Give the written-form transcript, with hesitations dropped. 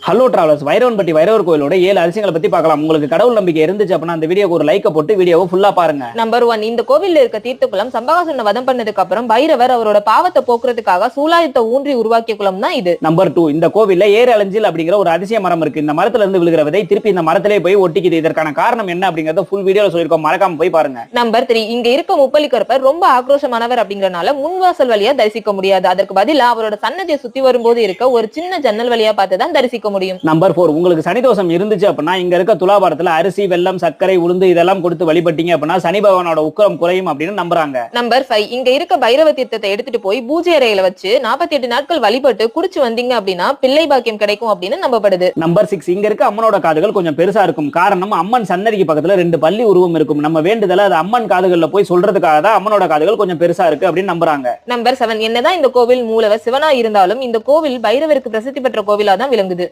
Hello travellers, Vairavanpatti Vairavar கோயிலோட 7 அதிசயங்களை பத்தி பார்க்கலாம். உங்களுக்கு கடவுள் நம்பிக்கை இருந்துச்சு அப்படின்னா அந்த வீடியோக்கு ஒரு லைக் போட்டு வீடியோவை ஃபுல்லா பாருங்க. நம்பர் 1, இந்த கோவில்ல இருக்க தீர்த்த சம்பகாசுரனை வதம் பண்ணதுக்கு அப்புறம் பைரவர் அவரோட பாவத்தை போக்குறதுக்காக சூலாயுதத்தை ஊன்றி உருவாக்கிய குளம் தான் இது. நம்பர் 2, இந்த கோவில்ல ஏறு அலஞ்சில் அப்படிங்கிற ஒரு அதிசய மரம் இருக்கு. இந்த மரத்துல இருந்து விழுகிற விதை திருப்பி இந்த மரத்திலே போய் ஒட்டிக்குது. இதற்கான காரணம் என்ன அப்படிங்கறத ஃபுல் வீடியோல சொல்லிருக்கோம், மறக்காம போய் பாருங்க. நம்பர் 3, இங்க இருக்க முப்பலிக்கருப்பர் ரொம்ப ஆக்ரோஷமானவர் அப்படிங்கறனால முன்வாசல் வழியா தரிசிக்க முடியாது. அதற்கு பதிலா அவரோட சன்னதியை சுத்தி வரும்போது இருக்க ஒரு சின்ன ஜன்னல் வழியா பார்த்து தான் தரிசிக்க முடியும். நம்பர் 4, உங்களுக்கு சனி தோஷம் இருந்துச்சு அப்படின்னா இங்க இருக்க துலாபாரத்துல அரிசி, வெல்லம், சர்க்கரை, உளுந்து இதெல்லாம் கொடுத்து வழிபட்டீங்க அப்படின்னா சனி பகவானோட உக்கிரம் குறையும் அப்படின்னு நம்புறாங்க. நம்பர் 5, இங்க இருக்க பைரவ தீர்த்தத்தை எடுத்துட்டு போய் பூஜை அறையில வச்சு 48 நாட்கள் வழிபட்டு குடிச்சு வந்தீங்க அப்படின்னா பிள்ளை பாக்கியம் கிடைக்கும் அப்படின்னு நம்பப்படுது. நம்பர் 6, இங்க இருக்க அம்மனோட காதுகள் கொஞ்சம் பெருசா இருக்கும். காரணம், அம்மன் சன்னதிக்கு பக்கத்துல 2 பல்லி உருவம் இருக்கும். நம்ம வேண்டுதல அது அம்மன் காதுகள்ல போய் சொல்றதுக்காக தான் அம்மனோட காதுகள் கொஞ்சம் பெருசா இருக்கு அப்படின்னு நம்புறாங்க. நம்பர் 7, என்னதான் இந்த கோவில் மூலவர் சிவனா இருந்தாலும் இந்த கோவில் பைரவருக்கு பிரசித்தி பெற்ற கோவிலா தான் விளங்குது.